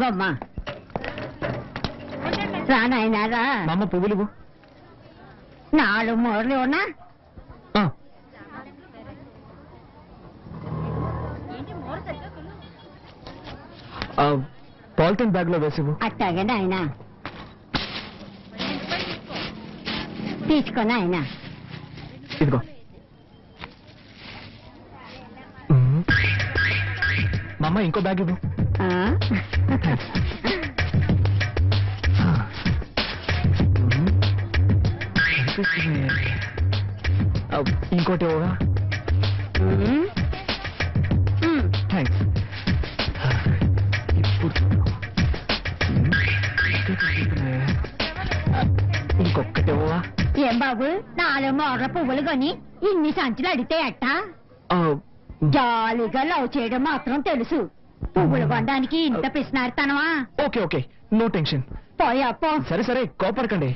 ఇదిగోమ్మా రానాయనారా అమ్మ పువ్వులు 4 మూరలు ఉన్నా పాలిథిన్ బ్యాగ్ లో వేసివు. అట్టాగే నాయన తీసుకొని ఆయన ఇదిగో మా అమ్మ ఇంకో బ్యాగ్ ఇవ్వు. ఇంకోటి ఇవ్వగా. థ్యాంక్స్. ఇంకొకటి ఇవ్వవా? ఏం బాబు 4 మూరల పువ్వులు కొని ఇన్ని సంచులు అడితే అట్ట జాలీగా లవ్ చేయడం మాత్రం తెలుసు. పువ్వులు కొనడానికి ఇంత పిసినారుతానవా? Okay okay no tension. పోయా పో. సరే సరే కోపడకండి.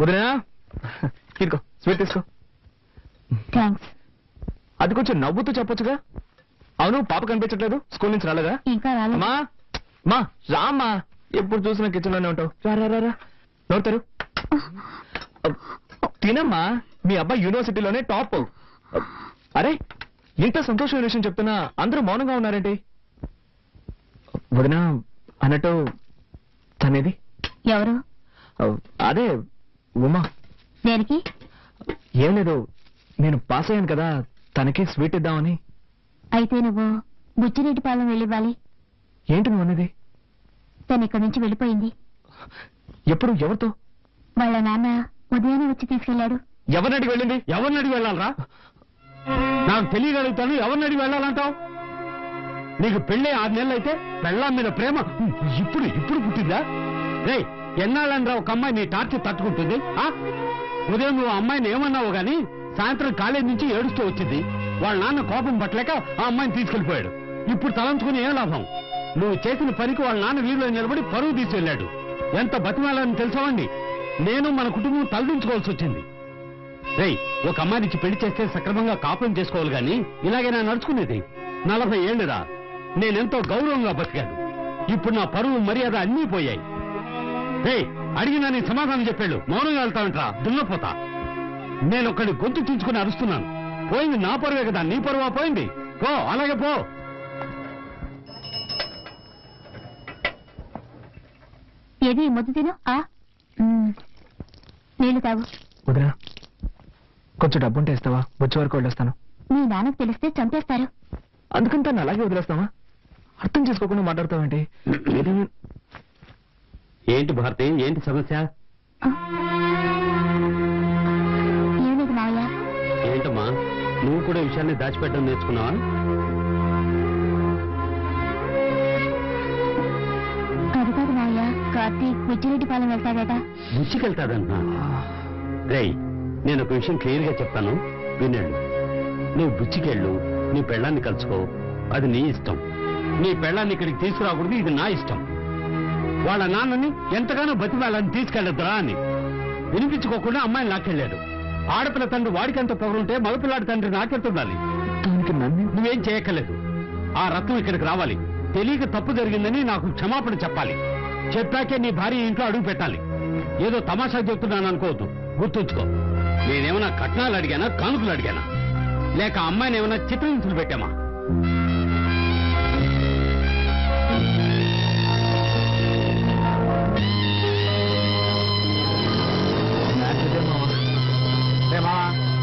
వదినా తీసుకో స్వీట్ తీసుకో. థ్యాంక్స్. అది కొంచెం నవ్వుతూ చెప్పొచ్చుగా. అవును పాప కనిపించట్లేదు, స్కూల్ నుంచి రాలేదా? ఇంకా రాలేదు. అమ్మా మా రామ్మా, ఎప్పుడు చూసినా కిచెన్ లోనే ఉంటావు. రా నోడతారు. తినమ్మా, మీ అబ్బాయి యూనివర్సిటీలోనే టాప్. అరే ఇంత సంతోషమైన విషయం చెప్తున్నా అందరూ మౌనంగా ఉన్నారేంటి? వదినా అన్నట్టు తనేది? ఎవరు? అదే ఉమా. దేనికి? ఏం లేదు, నేను పాస్ అయ్యాను కదా, తనకి స్వీట్ ఇద్దామని. అయితే నువ్వు బుచ్చిరెడ్డిపాలెం వెళ్ళివ్వాలి. ఏంటి నువ్వు అనేది? తను ఇక్కడి నుంచి వెళ్ళిపోయింది. ఎప్పుడు? ఎవరితో? వాళ్ళ నాన్న ఉదయాన్నే వచ్చి తీసుకెళ్లాడు. ఎవరిని అడిగి వెళ్ళింది? ఎవరిని అడిగి వెళ్ళాలరా? నాకు తెలియగలుగుతాను, ఎవరిని అడిగి వెళ్ళాలంటావు? నీకు పెళ్ళే 6 నెలలు అయితే పెళ్ళాం మీద ప్రేమ ఇప్పుడు పుట్టిందా? రే ఎన్నాళ్ళంరా ఒక అమ్మాయి నీ టార్చర్ తట్టుకుంటుంది? ఉదయం నువ్వు అమ్మాయిని ఏమన్నావు గాని సాయంత్రం కాలేజీ నుంచి ఏడుస్తూ వచ్చింది. వాళ్ళ నాన్న కోపం పట్టలేక ఆ అమ్మాయిని తీసుకెళ్లిపోయాడు. ఇప్పుడు తలంచుకుని ఏం లాభం? నువ్వు చేసిన పనికి వాళ్ళ నాన్న వీధిలో నిలబడి పరువు తీసుకెళ్లాడు. ఎంత బతిమాలని తెలుసావండి? నేను మన కుటుంబం తలదించుకోవాల్సి వచ్చింది. రేయ్ ఒక అమ్మాయినిచ్చి పెళ్లి చేస్తే సక్రమంగా కాపురం చేసుకోవాలి గాని ఇలాగే నా నడుచుకునేది. 40 ఏళ్లురా, నేనెంతో గౌరవంగా బతికాను. ఇప్పుడు నా పరువు మర్యాద అన్నీ పోయాయి. రేయ్ అడిగినా నీ సమాధానం చెప్పాడు, మౌనంగా వెళ్తావంటరా దున్నపోతా. నేనొక్కడి గొంతు చించుకుని అరుస్తున్నాను. పోయింది నా పరువే కదా, నీ పరువా పోయింది? పో, అలాగే పో. ఏది ముద్దు తిను. నీళ్లు తాగు. వదినా కొంచెం డబ్బుంటే ఇస్తావా? వచ్చే వరకు వెళ్ళొస్తాను. మీ నాన్నకు తెలిస్తే చంపేస్తారు. అందుకని తను అలాగే వదిలేస్తావా? అర్థం చేసుకోకుండా మాట్లాడతావేంటి? ఏంటి భారతి, ఏంటి సమస్య? ఏం లేదు మావయ్య. ఏంటమ్మా నువ్వు కూడా విషయాన్ని దాచిపెట్టడం నేర్చుకున్నావా? అది కాదు మావయ్య, కార్తీక్ బుచ్చిరెడ్డిపాలెం వెళ్తాడట. బుచ్చికెళ్తాడంటున్నా? రేయ్ నేను ఒక విషయం క్లియర్ గా చెప్తాను, వినండి. నువ్వు బుచ్చికెళ్ళు, నీ పెళ్ళాన్ని కలుసుకో, అది నీ ఇష్టం. నీ పెళ్ళాన్ని ఇక్కడికి తీసుకురాకూడదు, ఇది నా ఇష్టం. వాళ్ళ నాన్నని ఎంతగానో బతిమాలని తీసుకెళ్లొద్దురా అని వినిపించుకోకుండా అమ్మాయిని లాక్కెళ్ళాడు. ఆడపిల్ల తండ్రి వాడికెంత పొగరుంటే మగపిల్లాడి తండ్రి నాకెళ్తుండాలి. నువ్వేం చేయక్కర్లేదు. ఆ రత్నం ఇక్కడికి రావాలి. తెలియక తప్పు జరిగిందని నాకు క్షమాపణ చెప్పాలి. చెప్పాకే నీ భార్య ఇంట్లో అడుగు పెట్టాలి. ఏదో తమాషా చెప్తున్నాను అనుకోవద్దు, గుర్తుంచుకో. నేనేమన్నా కట్నాలు అడిగానా, కానుకలు అడిగానా, లేక అమ్మాయిని ఏమన్నా చిత్రహింసలు పెట్టామా?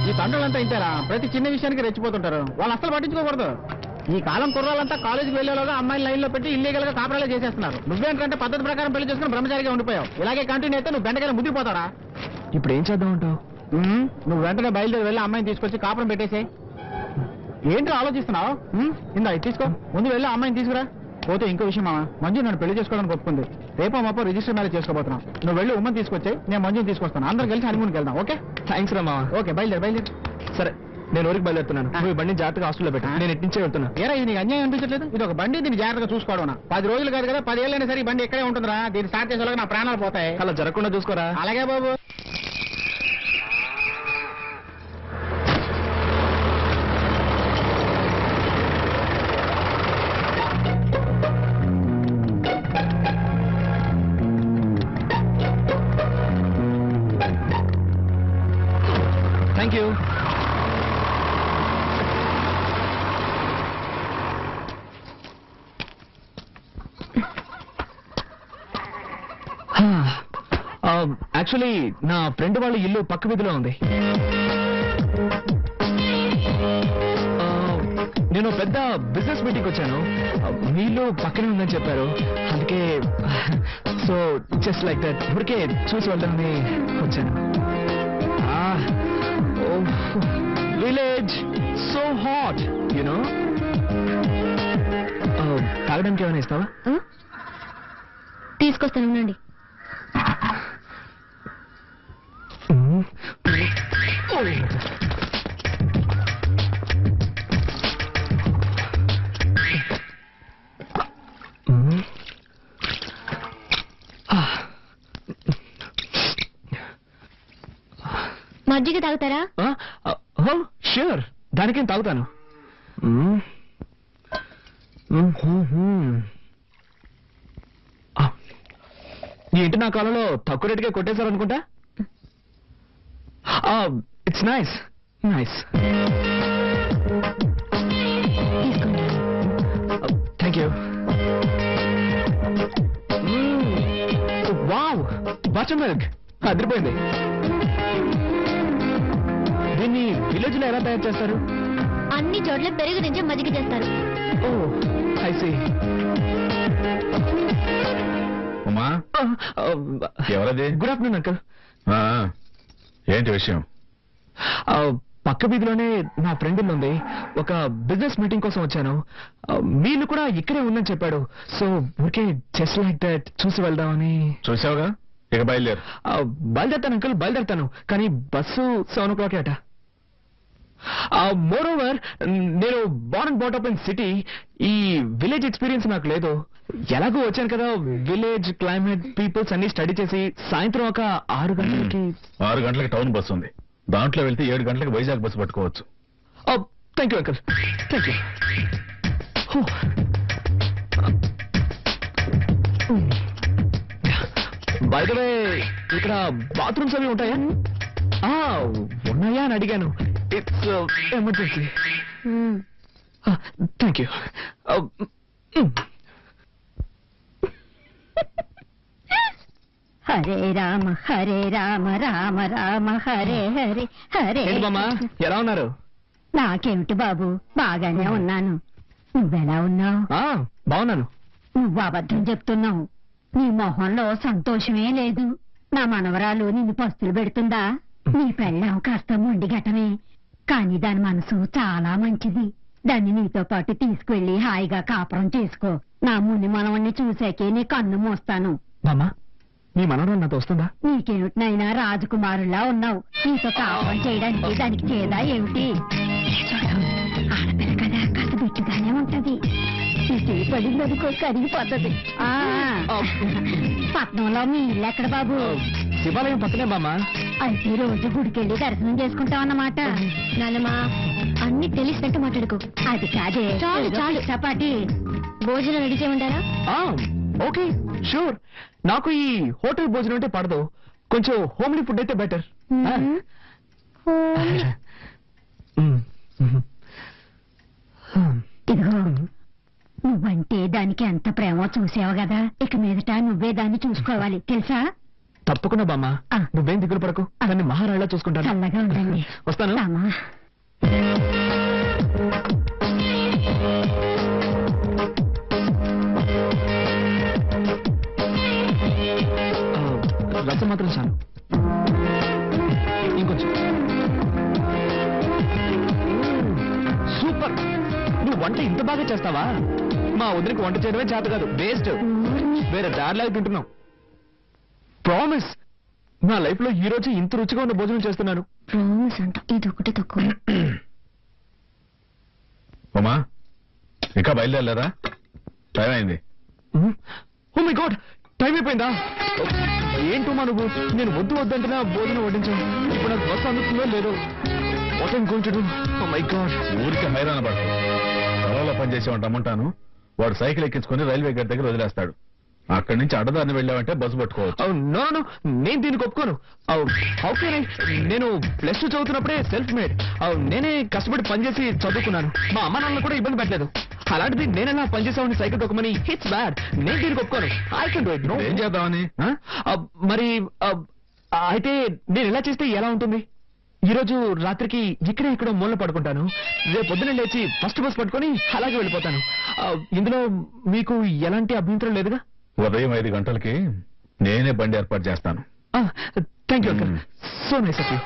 ఈ తండ్రులంతా ఇంటారా? ప్రతి చిన్న విషయానికి రెచ్చిపోతుంటారు. వాళ్ళు అసలు పట్టించుకోకూడదు. ఈ కాలం కుర్రాలంతా కాలేజీకి వెళ్లేలోగా అమ్మాయిని లైన్ లో పెట్టి ఇల్లీగల్ గా కాపురాలే చేసేస్తున్నారు. నువ్వేంటంటే పద్ధతి ప్రకారం పెళ్లి చేసుకుని బ్రహ్మచారిగా ఉండిపోయావు. ఇలాగే కంటిన్యూ అయితే నువ్వు బెండకాయ ముద్దిపోతాడా? ఇప్పుడు ఏం చేద్దాం అంటావు? నువ్వు వెంటనే బయలుదేరి వెళ్ళి అమ్మాయిని తీసుకొచ్చి కాపురం పెట్టేసే. ఏంటో ఆలోచిస్తున్నావు? ఇందా ఇది తీసుకో, ముందు వెళ్ళి అమ్మాయిని తీసుకురా. పోతే ఇంకో విషయం మామ, మంజు నన్ను పెళ్లి చేసుకోవడానికి ఒప్పుకుంది. రేపో మాపో రిజిస్టర్ మ్యారేజ్ చేసుకోబోతున్నాం. నువ్వు వెళ్ళి ఉమ్మని తీసుకొచ్చాయి, నేను మంజుని తీసుకొస్తాను. అందరం కలిసి హనీమూన్కి వెళ్దాం. ఓకే? థ్యాంక్స్ రా మామ. ఓకే బయలుదేరి. సరే నేను ఊరికి బయలుదేరుతున్నాను నువ్వు బండి జాగ్రత్తగా హాస్టల్లో పెట్టు నేను ఎట్టించే వెళ్తున్నా ఏరా ఇది నీకు అన్యాయం అనిపించట్లేదు ఇది ఒక బండి దీన్ని జాగ్రత్తగా చూసుకోవడం 10 రోజులు కాదు కదా 10 ఏళ్ళైనా సరే ఈ బండి ఇక్కడే ఉంటుందిరా దీన్ని స్టార్ట్ చేసే నా ప్రాణాలు పోతాయి అలా జరగకుండా చూసుకోరా అలాగే బాబు థ్యాంక్ యూ యాక్చువల్లీ నా ఫ్రెండ్ వాళ్ళ ఇల్లు పక్క వీధిలో ఉంది నేను పెద్ద బిజినెస్ మీటింగ్ వచ్చాను మీ ఇల్లు పక్కనే ఉందని చెప్పారు అందుకే సో జస్ట్ లైక్ దట్ ఊరికే చూసి వెళ్దామని వచ్చాను విలేజ్ సో హాట్ యునో తాగడానికి ఏమైనా ఇస్తావా తీసుకొస్తాను ఉండండి మజ్జిగ తాగుతారా ష్యూర్ దానికేం తాగుతాను ఏంటి నా కాలంలో తక్కువ రేటుగా కొట్టేశారనుకుంటా it's nice nice thank you wow buttermilk అదిరిపోయింది దీన్ని విలేజ్ లో ఎలా తయారు చేస్తారు అన్ని చోట్ల పెరుగు నుంచి మజ్జిగ చేస్తారు ఓ ఐ సీ ఉమా ఎవరది గుడ్ ఆఫ్టర్నూన్ అంకల్ ఏంటి విషయం పక్క వీధిలోనే నా ఫ్రెండ్ ఉంది ఒక బిజినెస్ మీటింగ్ కోసం వచ్చాను వీళ్ళు కూడా ఇక్కడే ఉందని చెప్పాడు సో ఊరికే జస్ట్ లైక్ దట్ చూసి వెళ్దామని చూసావుగా ఇక బయలుదేరు బయలుదేరుతాను అంకుల్ బయలుదేరుతాను కానీ బస్సు 7 o'clock అట మోర్ ఓవర్ నేను Born and brought up in city ఈ విలేజ్ ఎక్స్పీరియన్స్ నాకు లేదు ఎలాగో వచ్చాను కదా విలేజ్ క్లైమేట్ పీపుల్స్ అన్ని స్టడీ చేసి సాయంత్రం ఒక 6 గంటలకి 6 గంటలకి టౌన్ బస్సు ఉంది దాంట్లో వెళ్తే 7 గంటలకు వైజాగ్ బస్సు పట్టుకోవచ్చు thank you uncle thank you by the way ఇక్కడ బాత్రూమ్స్ అవి ఉంటాయా ఉన్నాయా అని అడిగాను it's emergency thank you Hare Rama Rama Rama Hare Hare Hare ఏంటి బామ్మ ఎలా ఉన్నారు నాకేమిటి బాబు బాగానే ఉన్నాను నువ్వెలా ఉన్నావు బాగున్నాను నువ్వు అబద్ధం చెప్తున్నావు నీ మొహంలో సంతోషమే లేదు నా మనవరాలు నిన్ను పస్తులు పెడుతుందా నీ పెళ్ళాం కాస్త మొండిగటమే కానీ దాని మనసు చాలా మంచిది దాన్ని నీతో పాటు తీసుకువెళ్లి హాయిగా కాపురం చేసుకో నా ముని మనవణ్ణి చూసాకే నీ కన్ను మోస్తాను బామ్మ నీ మనవరాలు నాతో వస్తుందా నీకేమిటినైనా రాజకుమారులా ఉన్నావు నీతో కాపురం చేయడానికి దానికి చేదా ఏమిటి ఆడపిల్ల కదా కాస్త బిట్టుగానే ఉంటది పడిందనుకో కరిగిపోతుంది పట్నంలో మీ ఇల్లు ఎక్కడ బాబు శివాలయం పక్కనే బామ్మ అయితే రోజు గుడికెళ్ళి దర్శనం చేసుకుంటాం అన్నమాట నాన్నమా అన్ని తెలిసినట్టు మాట్లాడుకో అది కాదే చాలు చాలు చపాటి భోజనం రెడీ చేయమంటారా ఓకే షూర్ నాకు ఈ హోటల్ భోజనం అంటే పడదు కొంచెం హోమ్లీ ఫుడ్ అయితే బెటర్ ఇదిగో నువ్వంటే దానికి ఎంత ప్రేమో చూసావు కదా ఇక మీదట నువ్వే దాన్ని చూసుకోవాలి తెలుసా తప్పకుండా బామ్మ నువ్వేం దిగులు పడకు దాన్ని మహారాణిలా చూసుకుంటాను చల్లగా ఉండండి వస్తాను రసం మాత్రం చాలు ఇంకొంచెం సూపర్ నువ్వు వంట ఇంత బాగా చేస్తావా మా వదిలికి వంట చేయడమే చేత కాదు వేస్ట్ వేరే దారిలాగా తింటున్నావు ప్రామిస్ నా లైఫ్ లో ఈ రోజు ఇంత రుచిగా ఉన్న భోజనం చేస్తున్నాను ప్రామిస్ అంట ఇది ఒకటి తక్కువ ఉమా ఇంకా బయలుదేరలేదా? టైం అయింది. ఓ మై గాడ్, టైం అయిపోయిందా? ఏంటమ్మా నువ్వు? నేను వద్దు వద్దంటే భోజనం వడ్డించాను. ఇప్పుడు నాకు బస్సు అందుతుందో లేదో. What I'm going to do? Oh my god. ఊరికే హైరాణ పడతాడు. పొలంలో పనిచేసేవాడు రమ్మంటాను. వాడు సైకిల్ ఎక్కించుకుని రైల్వే గేట్ దగ్గర వదిలేస్తాడు. అక్కడి నుంచి అడ్డదారిని వెళ్ళామంటే బస్సు పట్టుకోవచ్చు. నో నో, నేను దీనికి ఒప్పుకోను. ఓకే, నేను +2 చదువుతున్నప్పుడే సెల్ఫ్ మేడ్. నేనే కష్టపడి పనిచేసి చదువుకున్నాను. మా అమ్మ నాన్న కూడా ఇబ్బంది పెట్టలేదు. అలాంటిది నేనైనా పనిచేసామని సైకిల్ తొక్కమని ఇట్స్ బ్యాడ్. నేను దీనికి ఒప్పుకోను. I can do it. No. ఏం చేద్దామని? మరి అయితే నేను ఇలా చేస్తే ఎలా ఉంటుంది? ఈ రోజు రాత్రికి ఇక్కడే ఇక్కడ మూల పడుకుంటాను. రేపు పొద్దున లేచి ఫస్ట్ బస్ పట్టుకొని అలాగే వెళ్ళిపోతాను. ఇందులో మీకు ఎలాంటి అభ్యంతరం లేదుగా? ఉదయం 5 గంటలకి నేనే బండి ఏర్పాటు చేస్తాను. Thank you uncle. So nice of you.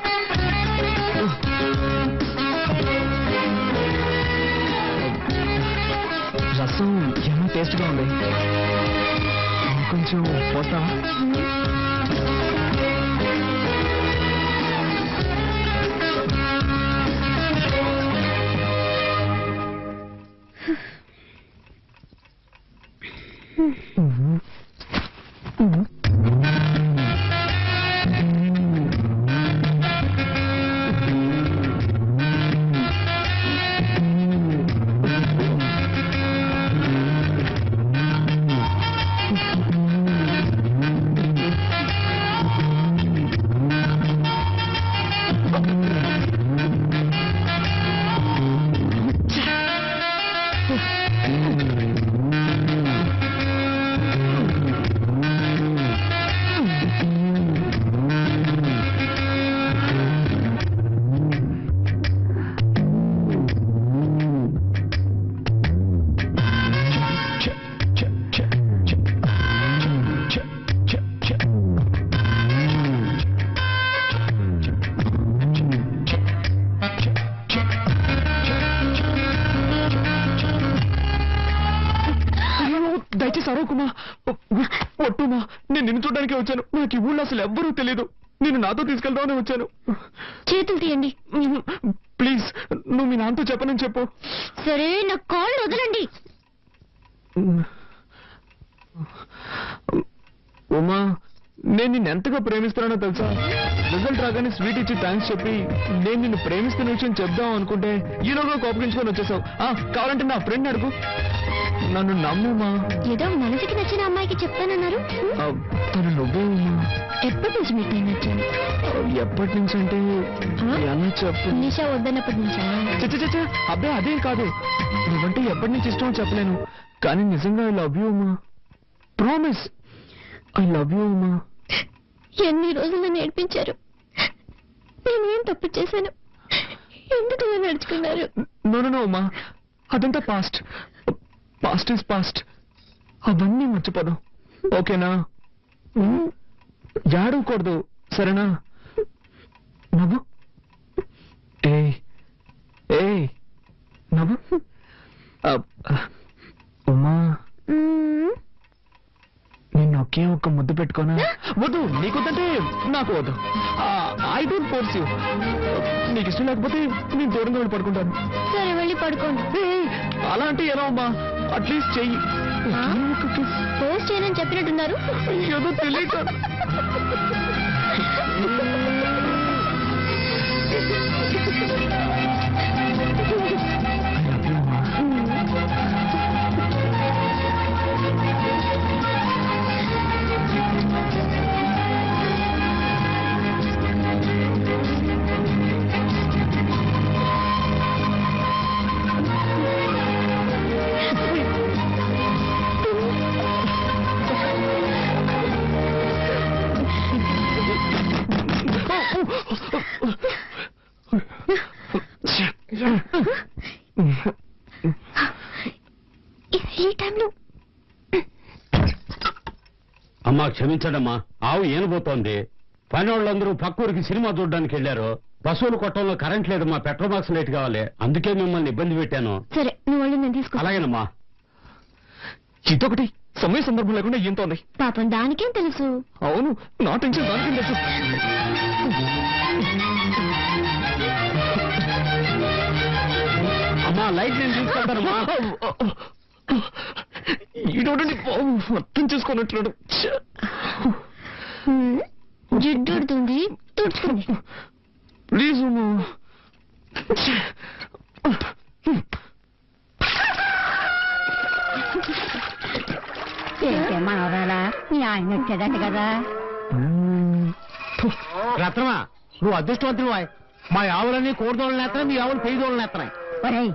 రసం ఏమో టేస్ట్ గా ఉంది. కొంచెం పోస్తావా? దయచేసి అరవకుమా, ఒట్టుమా. నేను నిన్ను చూడడానికి వచ్చాను. నాకు ఈ ఊళ్ళో అసలు ఎవ్వరూ తెలియదు. నేను నాతో తీసుకెళ్దామని వచ్చాను. చేతులు తీయండి ప్లీజ్. నువ్వు మీ నాన్నతో చెప్పనని చెప్పు. సరే, నా కాళ్ళు వదలండి. ఉమా, నేను నిన్ను ఎంతగా ప్రేమిస్తున్నానో తెలుసా? రిజల్ట్ రాగానే స్వీట్ ఇచ్చి థ్యాంక్స్ చెప్పి నేను నిన్ను ప్రేమిస్తున్న విషయం చెప్దాం అనుకుంటే ఈలోగా కోపగించుకొని వచ్చేసావు. కావాలంటే నా ఫ్రెండ్ అడుగు. నన్ను నమ్ముమా. ఏదో మనసుకి నచ్చిన అమ్మాయికి చెప్తానన్నారు. తను నువ్వే ఉమా. ఎప్పటి నుంచి మీకు నేను నచ్చాను? ఎప్పటి నుంచి అంటే ఎలా చెప్పు? నిషా వద్దన్నప్పటి నుంచా? చచ్చ అబ్బాయి అదేం కాదు. నువ్వంటే ఎప్పటి నుంచి ఇష్టమో చెప్పలేను, కానీ నిజంగా I love you Uma. Promise, I love you Uma. ఎన్ని రోజులు నేర్పించారు. నేనేం తప్పు చేశాను? ఎందుకు ఇలా నడుచుకున్నారు? నో ఉమా, అదంతా పాస్ట్. Past is past. అవన్నీ మర్చిపోదాం, ఓకేనా? ఏడవకూడదు, సరేనా? నవ్వు. ఏ నవ్వు. ఉమా, నిన్ను ఒకే ఒక్క ముద్దు పెట్టుకోనా? వద్దు, నీకొద్దంటే నాకు వద్దు. I don't force you. నీకు ఇష్టం లేకపోతే నేను దూరంగా వెళ్ళి పడుకుంటాను. సరే, వెళ్ళి పడుకోండి. అలా అంటే ఎలా అమ్మా? అట్లీస్ట్ చెయ్యి. పోస్ట్ చేయనని చెప్పినట్టున్నారు. ఏదో తెలియక. ఈ టైంలో అమ్మా, క్షమించడమ్మా. ఆవు ఏనబోతోంది. పని వాళ్ళందరూ పక్కూరికి సినిమా చూడడానికి వెళ్ళారు. పశువులు కొట్టంలో కరెంట్ లేదమ్మా. పెట్రోల్ బాక్స్ లైట్ కావాలి. అందుకే మిమ్మల్ని ఇబ్బంది పెట్టాను. సరే, నువ్వు వాళ్ళు నేను తీసుకో. అలాగేనమ్మా. ఇదొకటి సమయ సందర్భం లేకుండా ఏంతోంది. పాపం దానికేం తెలుసు? అవును, నా టెన్షన్ దానికేం తెలుసు. అమ్మా, మా లైట్ నేను తీసుకెళ్తాను మా ఇటువంటి మొత్తం చూసుకున్నట్టు జిడ్డు ఉడుతుంది తుడుచుకుంది. ప్లీజ్ ఏంటే మనవరాలా మీ ఆయన వచ్చేదట కదా. రత్నమా నువ్వు అదృష్టవంతుడు మా ఆవులన్నీ కోడిదోళ్ళని నేస్తున్నాయి, మీ ఆవులు పెయ్యదోళ్ళని నేస్తున్నాయి. ఒరేయ్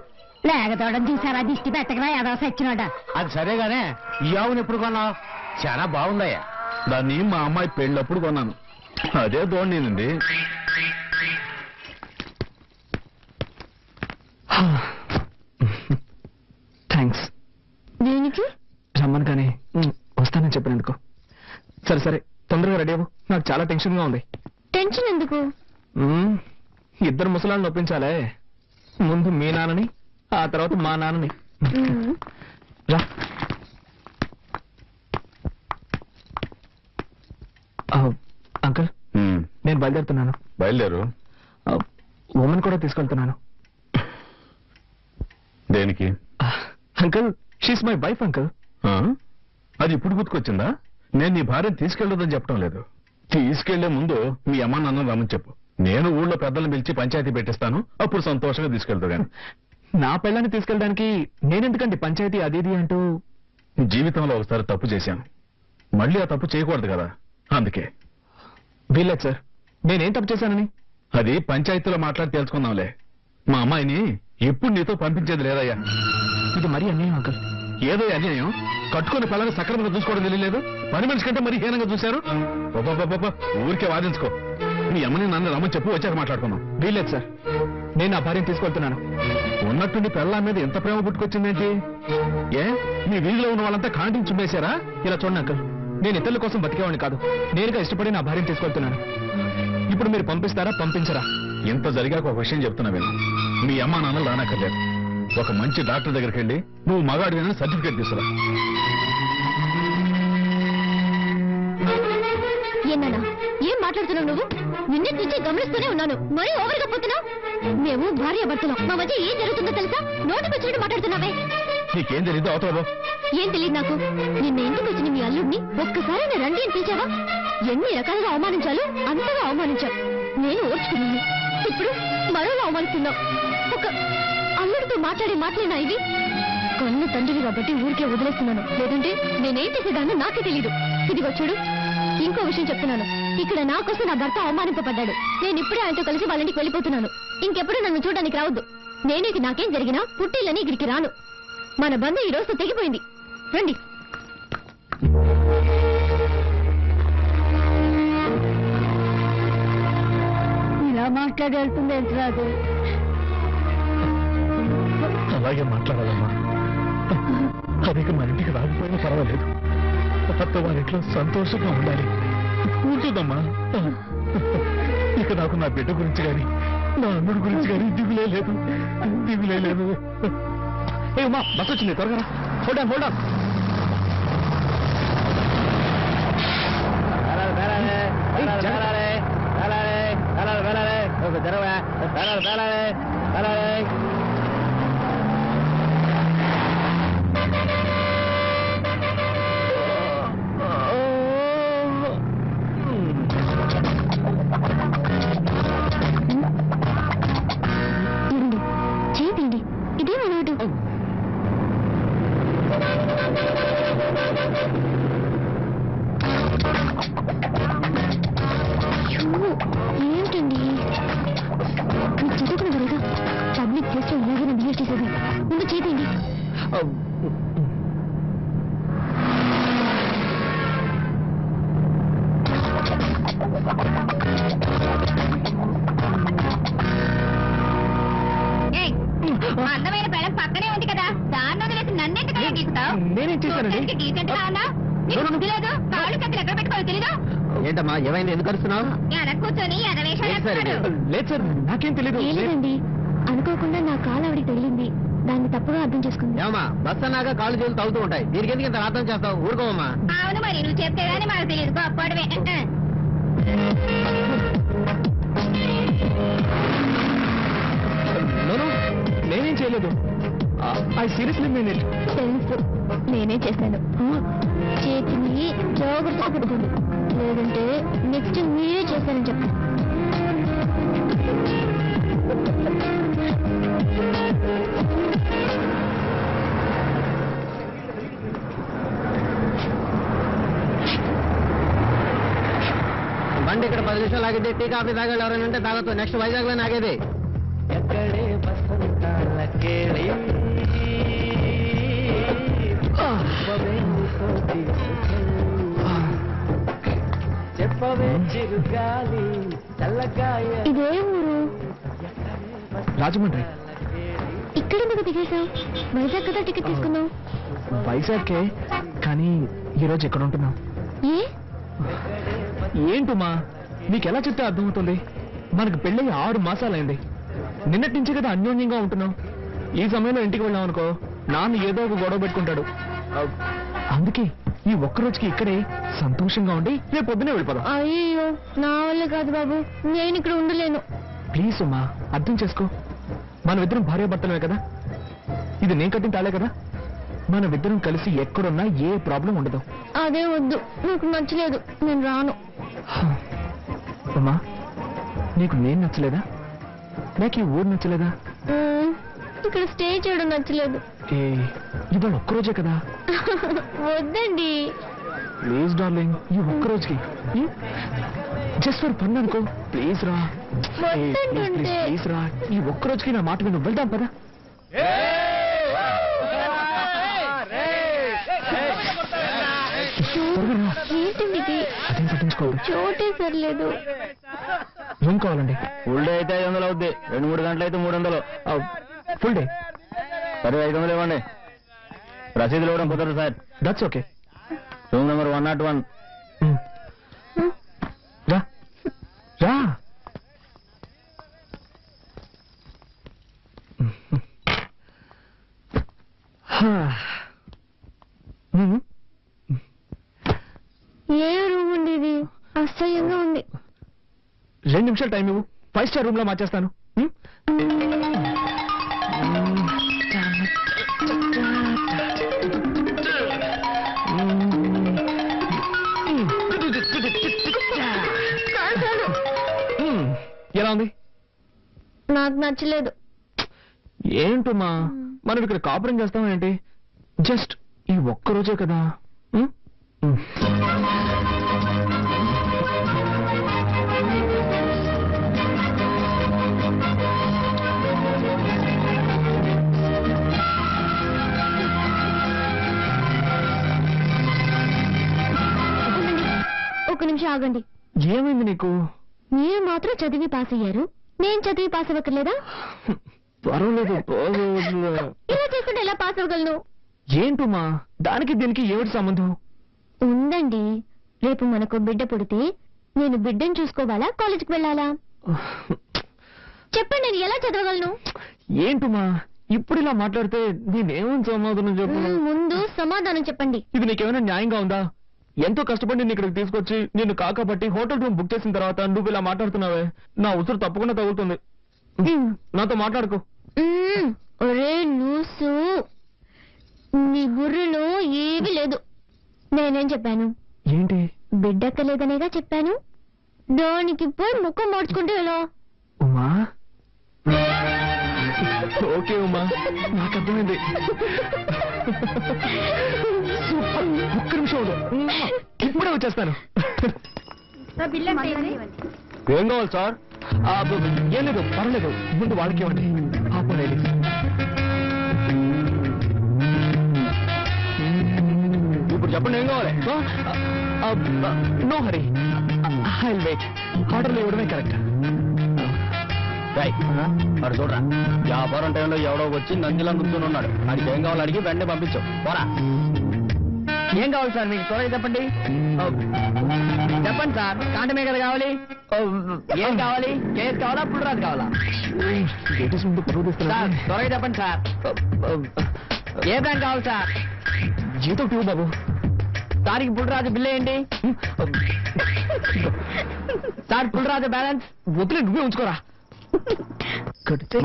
లేగదోడని చూసారా దిష్టి పెట్టకరా ఏదో సచ్చినోడ. అది సరేగానే ఈ ఆవును ఎప్పుడు కొన్నావు? చాలా బాగుందయ్యా. దాన్ని మా అమ్మాయి పెళ్ళప్పుడు కొన్నాను. అదే దోణినండి. థ్యాంక్స్. దేనికి? రమ్మను కానీ వస్తానని చెప్పినందుకు. సరే సరే తొందరగా రెడీ అవ్వు, నాకు చాలా టెన్షన్గా ఉంది. టెన్షన్ ఎందుకు? ఇద్దరు ముసలాళ్ళని ఒప్పించాలే. ముందు మీ నాన్నని, ఆ తర్వాత మా నాన్నని. రా. అంకుల్ నేను బయలుదేరుతున్నాను. బయలుదేరు. ఉమెన్ కూడా తీసుకెళ్తున్నాను. దేనికి? Uncle she's my wife uncle. అది ఇప్పుడు గుర్తుకొచ్చిందా? నేను నీ భార్యను తీసుకెళ్ళొద్దని చెప్పడం లేదు. తీసుకెళ్లే ముందు మీ అమ్మ నాన్న రమ్మని చెప్పు. నేను ఊళ్ళో పెద్దలను పిలిచి పంచాయతీ పెట్టిస్తాను, అప్పుడు సంతోషంగా తీసుకెళ్తా. గాని నా పిల్లని తీసుకెళ్ళడానికి నేనెందుకండి పంచాయతీ అది ఇది అంటూ? జీవితంలో ఒకసారి తప్పు చేశాను, మళ్ళీ ఆ తప్పు చేయకూడదు కదా, అందుకే. వీల్లేదు సార్, నేనేం తప్పు చేశానని? అది పంచాయతీలో మాట్లాడి తెలుసుకుందాంలే. మా అమ్మాయిని ఎప్పుడు నీతో పంపించేది లేదయ్యా. ఇది మరీ అన్యాయం అంకుల్. ఏదో అన్యాయం? కట్టుకుని పిల్లల్ని సక్రమంగా చూసుకోవడం తెలియలేదు, పని మనిషి కంటే మరీ హీనంగా చూశారు. ఊరికే వాదించుకో. మీ అమ్మని నన్ను రమ్మని చెప్పు, వచ్చాక మాట్లాడుకుందాం. వీల్లేదు సార్, నేను నా భార్యను తీసుకెళ్తున్నాను. ఉన్నట్టుండి పిల్లల మీద ఎంత ప్రేమ పుట్టుకొచ్చిందేంటి? ఏ మీ వీధిలో ఉన్న వాళ్ళంతా కాంటింగ్ చుమ్మేశారా? ఇలా చూడండి అంకుల్, నేను ఇతరుల కోసం బతికేవాడిని కాదు, నేనుగా ఇష్టపడి నా భార్యను తీసుకెళ్తున్నాను. ఇప్పుడు మీరు పంపిస్తారా పంపించరా? ఇంత జరిగాక ఒక విషయం చెప్తున్నా విను. మీ అమ్మ నాన్నలు రానక్కర్లేదు. ఒక మంచి డాక్టర్ దగ్గరికి వెళ్ళి నువ్వు మగాడిని సర్టిఫికేట్ తీసుకురా. ఏమన్నా ఏం మాట్లాడుతున్నావు నువ్వు? నిన్నటి నుంచి గమనిస్తూనే ఉన్నాను, మరీ ఓవర్గా పోతున్నావు. మేము భార్య భర్తలం, మా మధ్య ఏం జరుగుతుందో తెలుసా? నోటికి వచ్చినట్టు మాట్లాడుతున్నావే. నీకేం తెలీదు, అవతల ఏం తెలియదు నాకు. నిన్న ఎందుకు వచ్చిన మీ అల్లుడిని ఒక్కసారి నేను రండి అని పిలిచావా? ఎన్ని రకాలుగా అవమానించాలో అంతగా అవమానించావు. నేను ఓర్చుకున్నాను, ఇప్పుడు మరోలా అవమానిస్తున్నావు. ఒక అల్లుడితో మాట్లాడే మాట్లాడినా ఇవి? కన్ను తండ్రివి కాబట్టి ఊరికే వదిలేస్తున్నాను, లేదంటే నేనేం చేసేదాన్ని నాకే తెలీదు. ఇదిగో చూడు, ఇంకో విషయం చెప్తున్నాను. ఇక్కడ నా కోసం నా భర్త అవమానింపబడ్డాడు. నేను ఇప్పుడే ఆయనతో కలిసి వాళ్ళ ఇంటికి వెళ్ళిపోతున్నాను. ఇంకెప్పుడు నన్ను చూడడానికి రావద్దు. నేను నాకేం జరిగినా పుట్టిల్లని ఇక్కడికి రాను. మన బంధం ఈ రోజు తెగిపోయింది. రండి. ఇలా మాట్లాడేస్తుంది ఎంత రాదు. అలాగే మాట్లాడాలమ్మా. అదిక మన ఇంటికి రాకపోయినా పర్వాలేదు, అత్త వారి ఇంట్లో సంతోషంగా ఉండాలి. ఉంటుందమ్మా. ఇక నాకు నా బిడ్డ గురించి కానీ నా అన్నుడి గురించి కానీ దిగులే లేదు, దిగులే లేదు. ఏమా బస్ వచ్చింది, త్వరగా హోల్డ్ ఆన్, హోల్డ్ ఆన్. చేయండి, ఇదే మనోడు. ఏంటండి చదువుకున్న కదా, పబ్లిక్ ప్లేస్ లో ఇలాగే బిహేవ్ చేసేది. ముందు చేయండి. అందమైన పెళ్ళం పక్కనే ఉంది కదా, దాన్ని వదిలేసి నన్నెందుకు గీస్తావు? నేనేం చేశానండి? డీసెంట్ గా ఉన్నా లేదు, కాళ్ళు కత్తులు ఎక్కడ పెట్టుకోవాలి తెలీదు. ఏంటమ్మా ఏమైంది, ఎందుకు అరుస్తున్నావు? ఎలా కూర్చొని లేదు సార్, నాకేం తెలీదు. లేదండి, అనుకోకుండా నా కాలు ఆవిడికి తగిలింది, దాన్ని తప్పుగా అర్థం చేసుకుంది. ఏమా బస్ అన్నాక కాళ్ళు చేతులు తగ్గుతూ ఉంటాయి, దీనికి ఎందుకు ఇంత అర్థం చేస్తావు? ఊరుకోమమ్మా. అవును మరి, నువ్వు చెప్తే గానీ మాకు తెలియదు, గొప్పడవే. నేనేం చేయలేదు. I seriously mean it. తెలుసు, నేనే చేశాను. చేతిని జాగ్రత్తగా పెట్టుకోండి, లేదంటే నెక్స్ట్ మీరే చేశానని చెప్పండి. బండి ఇక్కడ 10 నిమిషాలు ఆగితే టీ కాఫీ తాగాలి, ఎవరైనా ఉంటే తాగొచ్చు. నెక్స్ట్ వైజాగ్ లోనే ఆగేది. ఎక్కడే చెప్పవే చిరుగాలి చల్లగాయ. ఇదే ఊరు? రాజమండ్రి. ఇక్కడ ఎందుకు దిగేశావు? వైజాగ్ కదా టికెట్ తీసుకున్నావు. వైజాగ్కే, కానీ ఈరోజు ఎక్కడ ఉంటున్నావు? ఏ ఏంటమ్మా నీకెలా చెప్తే అర్థమవుతుంది? మనకు పెళ్ళి 6 మాసాలైంది. నిన్నటి నుంచి కదా అన్యోన్యంగా ఉంటున్నాం. ఈ సమయంలో ఇంటికి వెళ్ళాం అనుకో, నాన్న ఏదో ఒక గొడవ పెట్టుకుంటాడు. అందుకే ఈ ఒక్కరోజుకి ఇక్కడే సంతోషంగా ఉండి రేపు పొద్దునే వెళ్ళిపోదాం. అయ్యో, నా వల్ల కాదు బాబు, నేను ఇక్కడ ఉండలేను. ప్లీజ్ అమ్మా, అర్థం చేసుకో. మనమిద్దరం భార్యాభర్తలమే కదా, ఇది నేను కట్టిన తాళే కదా. మనమిద్దరం కలిసి ఎక్కడున్నా ఏ ప్రాబ్లం ఉండదు. అదే వద్దు, నాకు నచ్చలేదు, నేను రాను. అమ్మా, నీకు నేను నచ్చలేదా? నాకు ఈ ఊరు నచ్చలేదా? ఇక్కడ స్టే చేయడం నచ్చలేదు. ఇవాళ ఒక్కరోజే కదా. వద్దండి ప్లీజ్ డార్లింగ్, ఈ ఒక్కరోజుకి జస్ట్ ఫర్ ఫన్ అనుకో. ప్లీజ్ రా, ప్లీజ్ రా, ఈ ఒక్కరోజుకి నా మాట విను. వెళ్దాం పదా. ఏంటండి ఇది? అదేం పట్టించుకోవద్దు. చోటే సరిలేదు. రూమ్ కావాలండి. ఫుల్ డే అయితే 500 అవుద్ది, 2-3 గంటలు అయితే 300. ఫుల్ డే సరే 500 ఇవ్వండి. రసీదులు ఇవ్వడం కుదరదు sir. That's okay. Room number 101. రా రా. ఏ రూమ్ ఉంది ఇది? అసహ్యంగా ఉంది. 2 నిమిషాలు టైం ఇవ్వు, 5 స్టార్ రూమ్ లో మార్చేస్తాను. ఎలా ఉంది? నాకు నచ్చలేదు. ఏంటమ్మా, మనం ఇక్కడ కాపురం చేస్తాం ఏంటి? జస్ట్ ఈ ఒక్కరోజే కదా. ఒక నిమిషం ఆగండి. ఏమైంది నీకు? మీరు మాత్రం చదివి పాస్ అయ్యారు, నేను చదివి పాస్ అవ్వక్కర్లేదా? పర్వాలేదు. ఇలా చేసుకుంటే ఎలా పాస్ అవ్వగలను? ఏంటమ్మా, దానికి దీనికి ఏమిటి సంబంధం? ఉందండి. రేపు మనకు బిడ్డ పుడితే నేను బిడ్డను చూసుకోవాలా, కాలేజీకి వెళ్ళాలా? చెప్పండి, నేను ఎలా చదవగలను? ఏంటమ్మా, ఇప్పుడు ఇలా మాట్లాడితే నేనేమని సమాధానం చెప్పు? ముందు సమాధానం చెప్పండి. ఇది నీకేమైనా న్యాయంగా ఉందా? ఎంతో కష్టపడి నిన్ను ఇక్కడికి తీసుకొచ్చి నిన్ను కాకబట్టి హోటల్ రూమ్ బుక్ చేసిన తర్వాత నువ్వు ఇలా మాట్లాడుతున్నావే, నా ఉసురు తప్పకుండా తగులుతుంది. నాతో మాట్లాడుకో. ఒరే లూసు, నీ బుర్రలో ఏమీ లేదు. నేనేం చెప్పాను? ఏంటి? బిడ్డక్కలేదనేగా చెప్పాను. దానికి పోయి ముఖం మార్చుకుంటే ఎలా? ఉమా, ఓకే ఉమా, నాకు అర్థమైంది. ఒక్క నిమిషం ఉండు, ఇప్పుడే వచ్చేస్తాను. ఏం కావాలి సార్? ఏం లేదు, పర్వాలేదు, ముందు వాడికి ఇవ్వండి. ఆపలేదు. ఇప్పుడు చెప్పండి, ఏం కావాలి? No hurry, I will wait. ఆర్డర్లు ఇవ్వడమే కరెక్ట్. అడు చూడరా, వ్యాపారం టైంలో ఎవడో వచ్చి నందిలా కూర్చొని ఉన్నాడు. వాడికి ఏం కావాలి అడిగి వెంటనే పంపించు. పోరా. ఏం కావాలి సార్ మీకు? త్వరగా చెప్పండి. చెప్పండి సార్, కాంటమే కదా కావాలి. ఏం కావాలి? కేస్ కావాలా, పుల్రాజు కావాలా? ముందు పరువు సార్ త్వరగా చెప్పండి సార్. ఏ బ్యాంక్ కావాలి సార్? జీతో ట్యూ బాబు. సార్కి పుల్రాజు బిల్ ఏంటి సార్? పుల్రాజు బ్యాలెన్స్ వదిలే, నువ్వే ఉంచుకోరా.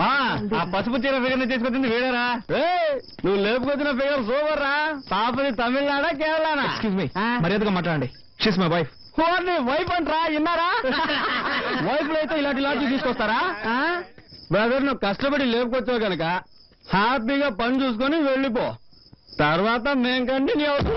మా ఆ పసుపు చీర ఫిగర్ తీసుకొచ్చింది వీడరా నువ్వు లేపుకొచ్చిన ఫిగర్ సూపర్ రా పాపది తమిళనాడా కేరళనా ఎక్స్క్యూజ్ మీ మర్యాదగా మాట్లాడండి షీస్ మై వైఫ్ వైఫ్ అంటరా విన్నారా వైఫ్ లో అయితే ఇలాంటి లాంటి తీసుకొస్తారా బ్రదర్ నువ్వు కష్టపడి లేపుకొచ్చావు కనుక హ్యాపీగా పని చూసుకొని వెళ్ళిపో తర్వాత మేం కంటిన్యూ అవుతాం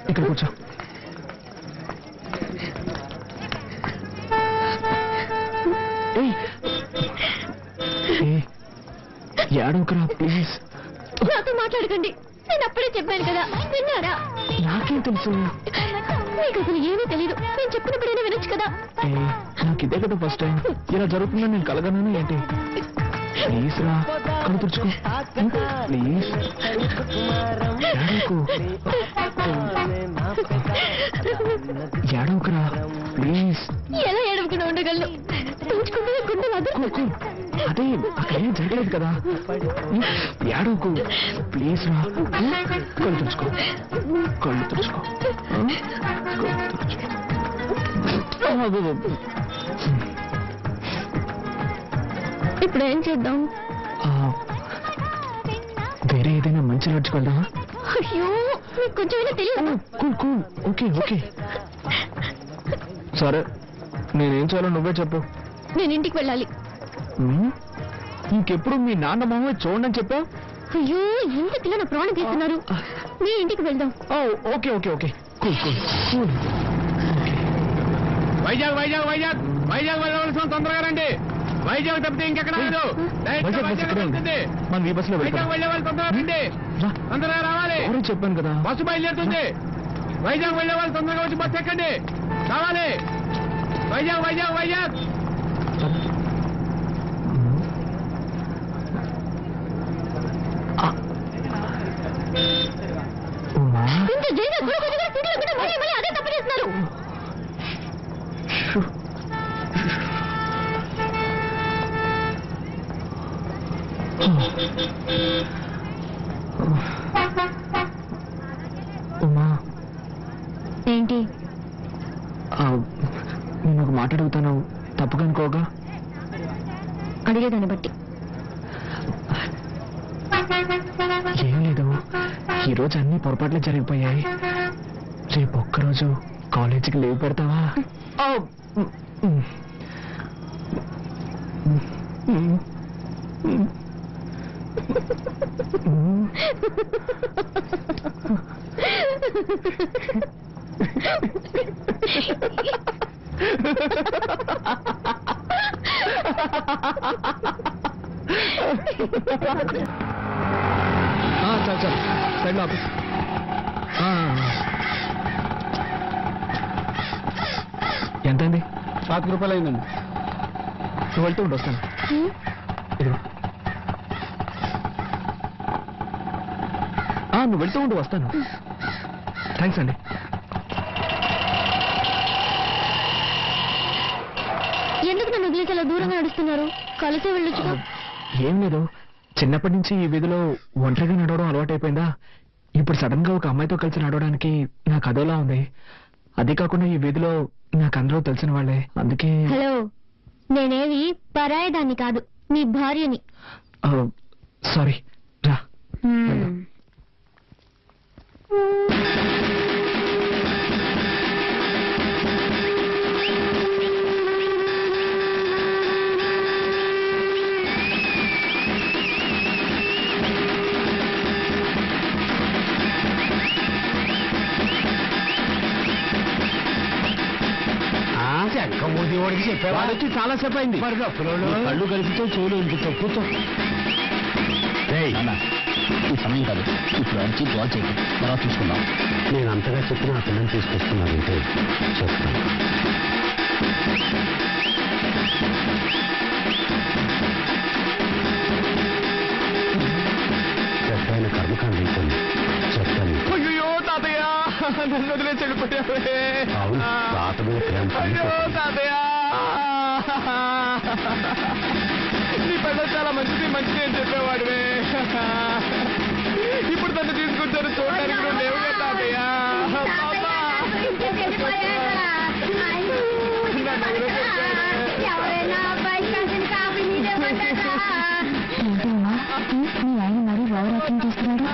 ఇక్కడ కూర్చో. ఏడవకురా ప్లీజ్. నాతో మాట్లాడకండి, నేను అప్పుడే చెప్పాను కదా, విన్నారా? నాకేం తెలుసు? మీకు అసలు ఏమీ తెలీదు, నేను చెప్పినప్పుడైనా వినొచ్చు కదా. నాకు ఇదే కదా ఫస్ట్ టైం ఇలా జరుగుతుందని నేను కలగను ఏంటి? ప్లీజ్ రా, కళ్ళు తుడుచుకో ప్లీజ్. ఏడవకురా ప్లీజ్. ఎలా ఏడవకుండా ఉండగలను? తుడుచుకుంటే గుండెలు అదుపు. అదే అక్కడ ఏం జరగలేదు కదా. ఏడవకు ప్లీజ్ రా. కళ్ళు తుడుచుకో, కళ్ళు తుడుచుకో, కళ్ళు తుడుచుకో. ఇప్పుడు ఏం చేద్దాం? వేరే ఏదైనా మంచి లాడ్జ్కి వెళ్దామా? అయ్యో మీకు కొంచెమైనా తెలియదు. Cool cool, okay okay. సరే నేనేం చేయాలో నువ్వే చెప్పు. నేను ఇంటికి వెళ్ళాలి. ఇంకెప్పుడు మీ నాన్న మామ చూడని చెప్పా? అయ్యో ఇంటికి నా ప్రాణం తీస్తున్నారు. మీ ఇంటికి వెళ్దాం. Okay okay okay cool cool cool. Vizag Vizag Vizag Vizag వెళ్ళవలసిన తొందరగా రండి. వైజాగ్ తప్పితే ఇంకెక్కడ లేదు. మనం ఈ బస్సులో వైజాగ్ వెళ్ళే వాళ్ళు తొందరగా రండి, తొందరగా రావాలి. చెప్పాను కదా బస్సు బయలుదేరుతుంది. వైజాగ్ వెళ్ళే వాళ్ళు తొందరగా వచ్చి బస్సు ఎక్కండి, కావాలి. వైజాగ్ వైజాగ్ వైజాగ్. అదే తప్పు చేస్తున్నారు. ఉమా ఏంటి? నేను ఒక మాట అడుగుతాను, తప్పుగా అనుకోగా? అడిగేదాన్ని బట్టి. ఏం లేదు, ఈరోజు అన్ని పొరపాట్లే జరిగిపోయాయి. రేపు ఒక్కరోజు కాలేజీకి లీవ్ పెడతావా? చాలు చాలు సైడ్లో ఆఫీస్. ఎంతండి? 5 రూపాయలు అయిందండి. నువ్వు వెళ్తూ ఉండి వస్తాను. ఇదిగో నువ్వు వెళ్తూ ఉండి వస్తాను. థ్యాంక్స్ అండి. ఎందుకు నన్ను వదిలేసి అలా దూరంగా నడుస్తున్నారు? కలిసి వెళ్ళొచ్చు. ఏం లేదు, చిన్నప్పటి నుంచి ఈ వీధిలో ఒంటరిగా నడవడం అలవాటైపోయిందా. ఇప్పుడు సడన్ గా ఒక అమ్మాయితో కలిసి నడవడానికి నాకు అదోలా ఉంది. అది కాకుండా ఈ వీధిలో నాకు అందరూ తెలిసిన వాళ్ళే, అందుకే. హలో, నేనేవి పరాయదాన్ని కాదు, నీ భార్యని. సారీ, రా. చెక్క మూది ఓడికి చెప్పావా? వాడొచ్చి చాలా సేపు అయింది. నీ కళ్ళు కలిపితే చెవులు వినిపిస్తావు. కూర్చో. ఈ సమయం కాదు, ఇప్పుడు అడిచి గోల్ చేయకు, తర్వాత చూసుకుందాం. నేను అంతగా చెప్పిన ఆ పిల్లని తీసుకొస్తున్నానంటే చెప్తాను. పెద్ద కర్మకాండ అయిపోయింది. చెప్తాను. అయ్యో తాతయ్య, నన్ను వదిలే చెడిపోయావే. అవును, తాత మీద ప్రేమ తాతయ్య, నీ పెద్ద చాలా మంచిది మంచిది అని చెప్పేవాడివే. ఇప్పుడు తను తీసుకొచ్చారు చూడడానికి నువ్వు లేవుగా తాతయ్య. ఏంటమ్మా, మీ ఆయన మరీ ఓవర్ యాక్టింగ్ చేస్తున్నాడు.